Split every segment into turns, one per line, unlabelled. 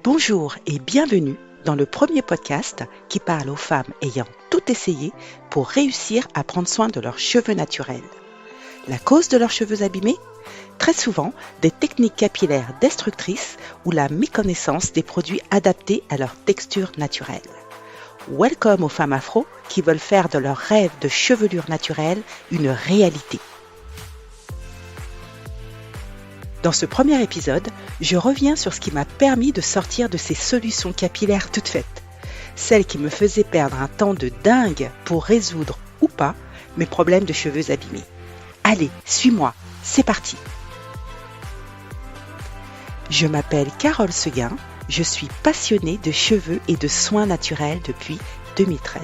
Bonjour et bienvenue dans le premier podcast qui parle aux femmes ayant tout essayé pour réussir à prendre soin de leurs cheveux naturels. La cause de leurs cheveux abîmés ? Très souvent, des techniques capillaires destructrices ou la méconnaissance des produits adaptés à leur texture naturelle. Welcome aux femmes afro qui veulent faire de leur rêve de chevelure naturelle une réalité. Dans ce premier épisode, je reviens sur ce qui m'a permis de sortir de ces solutions capillaires toutes faites. Celles qui me faisaient perdre un temps de dingue pour résoudre, ou pas, mes problèmes de cheveux abîmés. Allez, suis-moi, c'est parti. Je m'appelle Carole Seguin, je suis passionnée de cheveux et de soins naturels depuis 2013.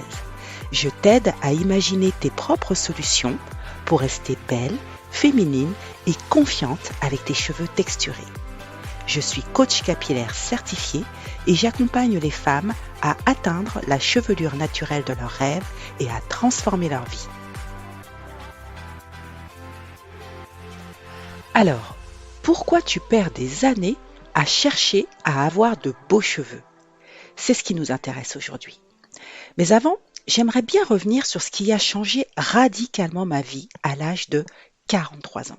Je t'aide à imaginer tes propres solutions pour rester belle, féminine et confiante avec tes cheveux texturés. Je suis coach capillaire certifié et j'accompagne les femmes à atteindre la chevelure naturelle de leurs rêves et à transformer leur vie. Alors, pourquoi tu perds des années à chercher à avoir de beaux cheveux ? C'est ce qui nous intéresse aujourd'hui. Mais avant, j'aimerais bien revenir sur ce qui a changé radicalement ma vie à l'âge de 43 ans.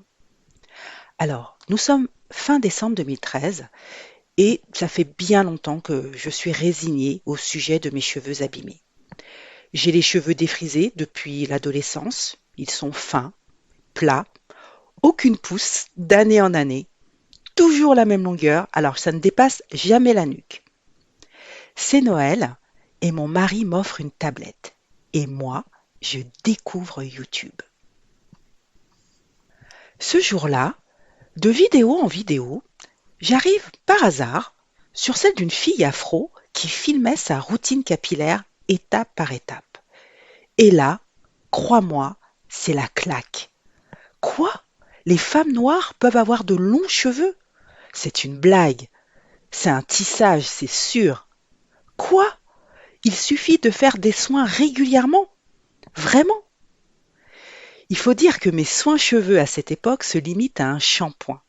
Alors, nous sommes fin décembre 2013 et ça fait bien longtemps que je suis résignée au sujet de mes cheveux abîmés. J'ai les cheveux défrisés depuis l'adolescence, ils sont fins, plats, aucune pousse d'année en année, toujours la même longueur, alors ça ne dépasse jamais la nuque. C'est Noël et mon mari m'offre une tablette et moi, je découvre YouTube. Ce jour-là, de vidéo en vidéo, j'arrive par hasard sur celle d'une fille afro qui filmait sa routine capillaire étape par étape. Et là, crois-moi, c'est la claque. Quoi ? Les femmes noires peuvent avoir de longs cheveux ? C'est une blague. C'est un tissage, c'est sûr. Quoi ? Il suffit de faire des soins régulièrement ? Vraiment ? Il faut dire que mes soins cheveux à cette époque se limitent à un shampoing.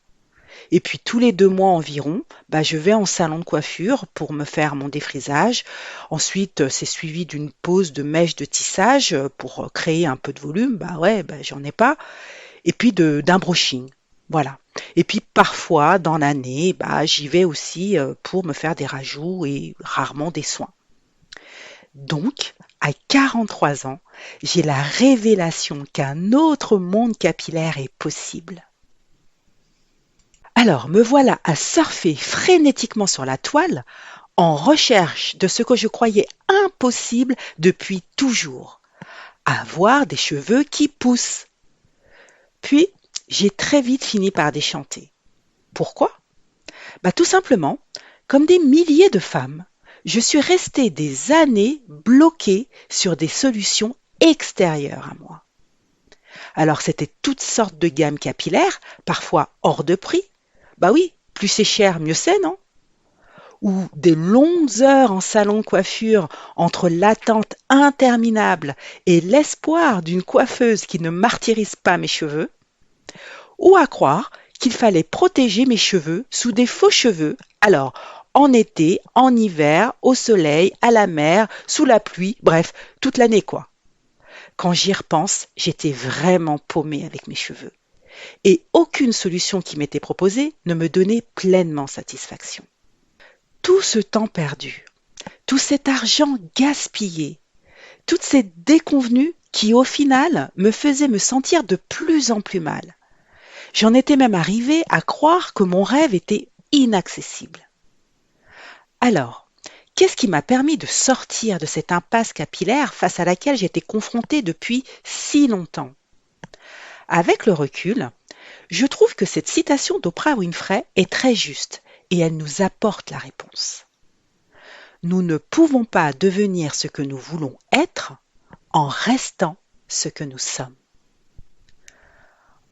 Et puis tous les 2 mois environ, je vais en salon de coiffure pour me faire mon défrisage. Ensuite, c'est suivi d'une pose de mèche de tissage pour créer un peu de volume. J'en ai pas. Et puis d'un brushing. Voilà. Et puis parfois, dans l'année, j'y vais aussi pour me faire des rajouts et rarement des soins. Donc, à 43 ans, j'ai la révélation qu'un autre monde capillaire est possible. Alors, me voilà à surfer frénétiquement sur la toile en recherche de ce que je croyais impossible depuis toujours, avoir des cheveux qui poussent. Puis, j'ai très vite fini par déchanter. Pourquoi ? Tout simplement, comme des milliers de femmes, je suis restée des années bloquée sur des solutions extérieures à moi. Alors, c'était toutes sortes de gammes capillaires, parfois hors de prix. Oui, plus c'est cher, mieux c'est, non ? Ou des longues heures en salon de coiffure entre l'attente interminable et l'espoir d'une coiffeuse qui ne martyrise pas mes cheveux. Ou à croire qu'il fallait protéger mes cheveux sous des faux cheveux, alors en été, en hiver, au soleil, à la mer, sous la pluie, bref, toute l'année quoi. Quand j'y repense, j'étais vraiment paumée avec mes cheveux. Et aucune solution qui m'était proposée ne me donnait pleinement satisfaction. Tout ce temps perdu, tout cet argent gaspillé, toutes ces déconvenues qui au final me faisaient me sentir de plus en plus mal. J'en étais même arrivée à croire que mon rêve était inaccessible. Alors, qu'est-ce qui m'a permis de sortir de cette impasse capillaire face à laquelle j'étais confrontée depuis si longtemps ? Avec le recul, je trouve que cette citation d'Oprah Winfrey est très juste et elle nous apporte la réponse. Nous ne pouvons pas devenir ce que nous voulons être en restant ce que nous sommes.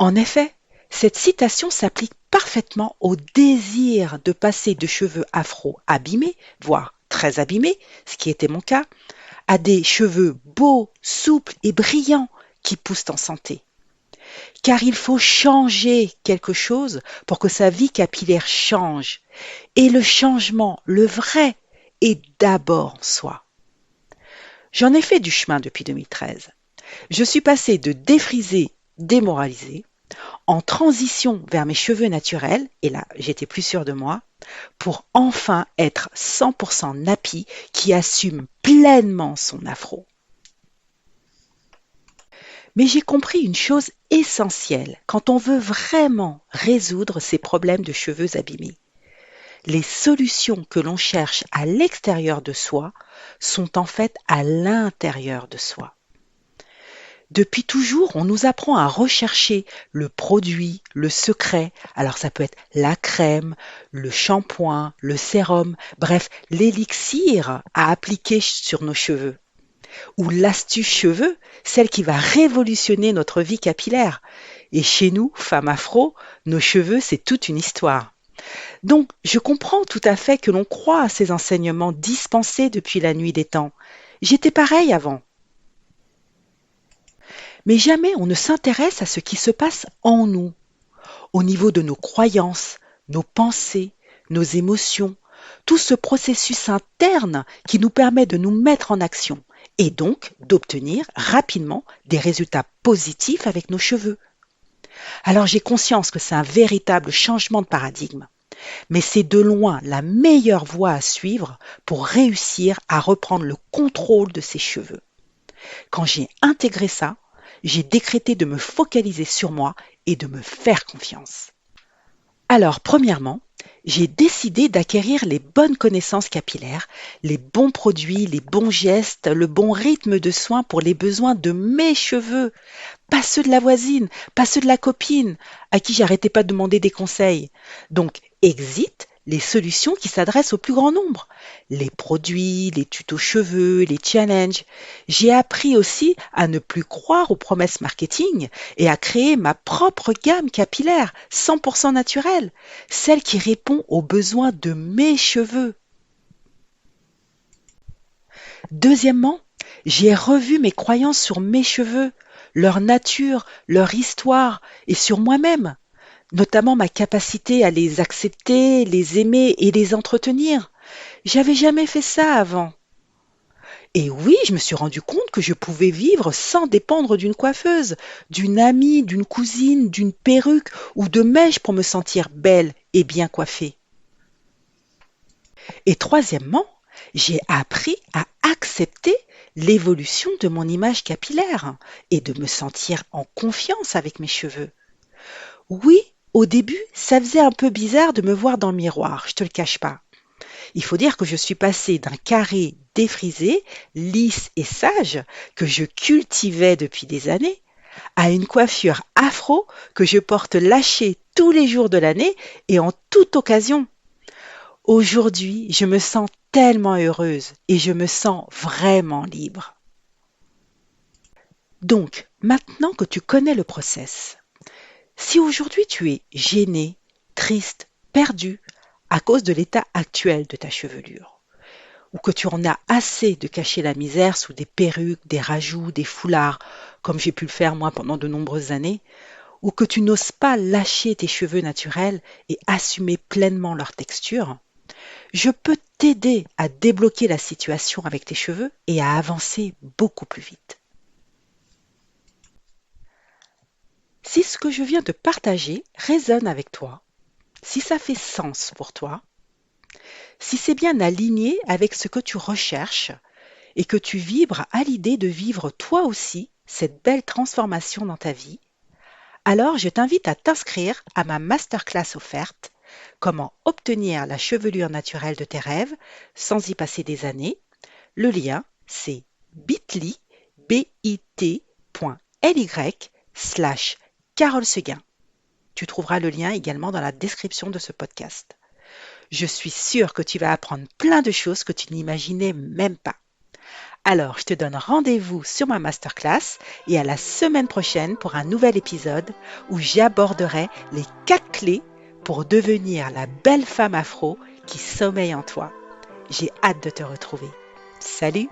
En effet, cette citation s'applique parfaitement au désir de passer de cheveux afro abîmés, voire très abîmés, ce qui était mon cas, à des cheveux beaux, souples et brillants qui poussent en santé. Car il faut changer quelque chose pour que sa vie capillaire change. Et le changement, le vrai, est d'abord en soi. J'en ai fait du chemin depuis 2013. Je suis passée de défrisée, démoralisée, en transition vers mes cheveux naturels, et là j'étais plus sûre de moi, pour enfin être 100% nappy qui assume pleinement son afro. Mais j'ai compris une chose essentielle quand on veut vraiment résoudre ces problèmes de cheveux abîmés. Les solutions que l'on cherche à l'extérieur de soi sont en fait à l'intérieur de soi. Depuis toujours, on nous apprend à rechercher le produit, le secret. Alors ça peut être la crème, le shampoing, le sérum, bref, l'élixir à appliquer sur nos cheveux. Ou l'astuce cheveux, celle qui va révolutionner notre vie capillaire. Et chez nous, femmes afro, nos cheveux, c'est toute une histoire. Donc, je comprends tout à fait que l'on croit à ces enseignements dispensés depuis la nuit des temps. J'étais pareil avant. Mais jamais on ne s'intéresse à ce qui se passe en nous, au niveau de nos croyances, nos pensées, nos émotions, tout ce processus interne qui nous permet de nous mettre en action et donc d'obtenir rapidement des résultats positifs avec nos cheveux. Alors j'ai conscience que c'est un véritable changement de paradigme, mais c'est de loin la meilleure voie à suivre pour réussir à reprendre le contrôle de ses cheveux. Quand j'ai intégré ça, j'ai décrété de me focaliser sur moi et de me faire confiance. Alors, premièrement, j'ai décidé d'acquérir les bonnes connaissances capillaires, les bons produits, les bons gestes, le bon rythme de soins pour les besoins de mes cheveux, pas ceux de la voisine, pas ceux de la copine, à qui j'arrêtais pas de demander des conseils. Donc, exit les solutions qui s'adressent au plus grand nombre. Les produits, les tutos cheveux, les challenges. J'ai appris aussi à ne plus croire aux promesses marketing et à créer ma propre gamme capillaire, 100% naturelle, celle qui répond aux besoins de mes cheveux. Deuxièmement, j'ai revu mes croyances sur mes cheveux, leur nature, leur histoire et sur moi-même, notamment ma capacité à les accepter, les aimer et les entretenir. J'avais jamais fait ça avant. Et oui, je me suis rendu compte que je pouvais vivre sans dépendre d'une coiffeuse, d'une amie, d'une cousine, d'une perruque ou de mèches pour me sentir belle et bien coiffée. Et troisièmement, j'ai appris à accepter l'évolution de mon image capillaire et de me sentir en confiance avec mes cheveux. Oui, au début, ça faisait un peu bizarre de me voir dans le miroir, je te le cache pas. Il faut dire que je suis passée d'un carré défrisé, lisse et sage, que je cultivais depuis des années, à une coiffure afro que je porte lâchée tous les jours de l'année et en toute occasion. Aujourd'hui, je me sens tellement heureuse et je me sens vraiment libre. Donc, maintenant que tu connais le process, si aujourd'hui tu es gêné, triste, perdu à cause de l'état actuel de ta chevelure, ou que tu en as assez de cacher la misère sous des perruques, des rajouts, des foulards, comme j'ai pu le faire moi pendant de nombreuses années, ou que tu n'oses pas lâcher tes cheveux naturels et assumer pleinement leur texture, je peux t'aider à débloquer la situation avec tes cheveux et à avancer beaucoup plus vite. Si ce que je viens de partager résonne avec toi, si ça fait sens pour toi, si c'est bien aligné avec ce que tu recherches et que tu vibres à l'idée de vivre toi aussi cette belle transformation dans ta vie, alors je t'invite à t'inscrire à ma masterclass offerte Comment obtenir la chevelure naturelle de tes rêves sans y passer des années. Le lien, c'est bit.ly, bit.ly/Carole Seguin. Tu trouveras le lien également dans la description de ce podcast. Je suis sûre que tu vas apprendre plein de choses que tu n'imaginais même pas. Alors, je te donne rendez-vous sur ma masterclass et à la semaine prochaine pour un nouvel épisode où j'aborderai les 4 clés pour devenir la belle femme afro qui sommeille en toi. J'ai hâte de te retrouver. Salut!